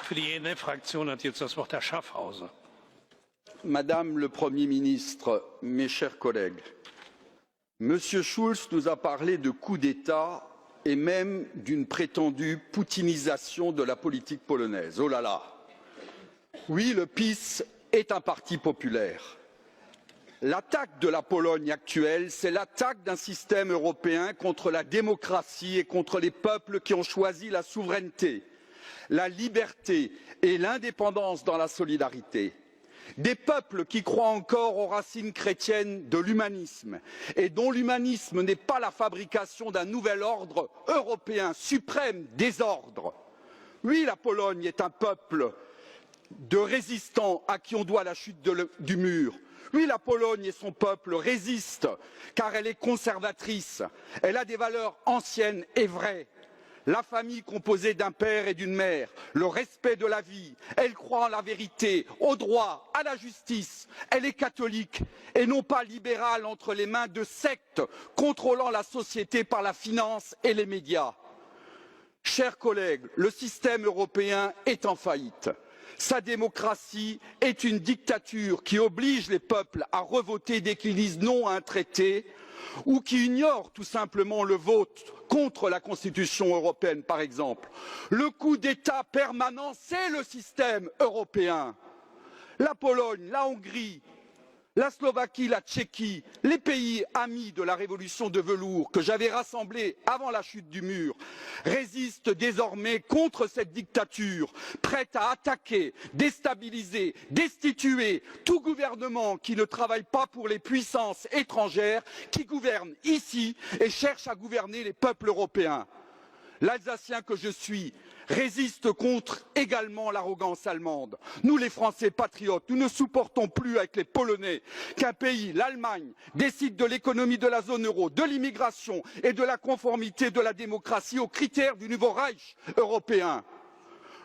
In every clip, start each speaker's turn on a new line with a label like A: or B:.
A: Für die ENF-Fraktion hat jetzt das Wort Herr Schaffhauser.
B: Madame le Premier ministre, mes chers collègues, Monsieur Schulz nous a parlé de coup d'État et même d'une prétendue poutinisation de la politique polonaise. Oh là là! Oui, le PiS est un parti populaire. L'attaque de la Pologne actuelle, c'est l'attaque d'un système européen contre la démocratie et contre les peuples qui ont choisi la souveraineté, la liberté et l'indépendance dans la solidarité. Des peuples qui croient encore aux racines chrétiennes de l'humanisme et dont l'humanisme n'est pas la fabrication d'un nouvel ordre européen suprême désordre. Oui, la Pologne est un peuple de résistants à qui on doit la chute du mur. Oui, la Pologne et son peuple résistent car elle est conservatrice. Elle a des valeurs anciennes et vraies. La famille composée d'un père et d'une mère, le respect de la vie, elle croit en la vérité, au droit, à la justice. Elle est catholique et non pas libérale entre les mains de sectes contrôlant la société par la finance et les médias. Chers collègues, le système européen est en faillite. Sa démocratie est une dictature qui oblige les peuples à revoter dès qu'ils disent non à un traité ou qui ignore tout simplement le vote contre la Constitution européenne, par exemple. Le coup d'État permanent, c'est le système européen. La Pologne, la Hongrie, la Slovaquie, la Tchéquie, les pays amis de la révolution de velours que j'avais rassemblés avant la chute du mur, résistent désormais contre cette dictature, prête à attaquer, déstabiliser, destituer tout gouvernement qui ne travaille pas pour les puissances étrangères qui gouvernent ici et cherchent à gouverner les peuples européens. L'Alsacien que je suis résiste contre également l'arrogance allemande. Nous, les Français patriotes, nous ne supportons plus avec les Polonais qu'un pays, l'Allemagne, décide de l'économie de la zone euro, de l'immigration et de la conformité de la démocratie aux critères du nouveau Reich européen.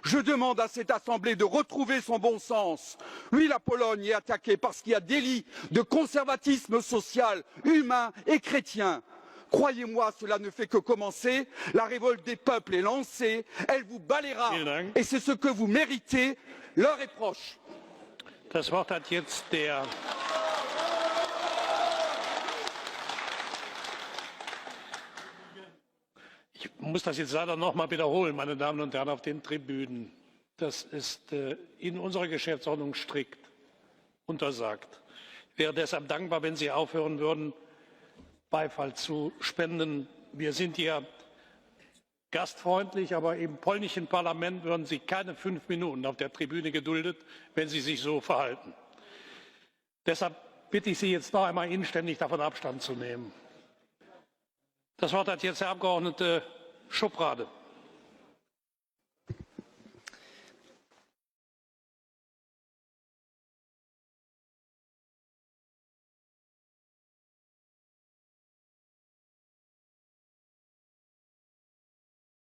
B: Je demande à cette Assemblée de retrouver son bon sens. Oui, la Pologne est attaquée parce qu'il y a délit de conservatisme social, humain et chrétien. Croyez-moi, cela ne fait que commencer. La révolte des peuples est lancée. Elle vous balayera. Et c'est ce que vous méritez. L'heure est proche.
A: Das Wort hat jetzt der Ich muss das jetzt leider noch mal wiederholen, meine Damen und Herren auf den Tribünen. Das ist in unserer Geschäftsordnung strikt untersagt. Ich wäre deshalb dankbar, wenn Sie aufhören würden, Beifall zu spenden. Wir sind hier gastfreundlich, aber im polnischen Parlament würden Sie keine 5 Minuten auf der Tribüne geduldet, wenn Sie sich so verhalten. Deshalb bitte ich Sie jetzt noch einmal inständig davon Abstand zu nehmen. Das Wort hat jetzt der Abgeordnete Schuprade.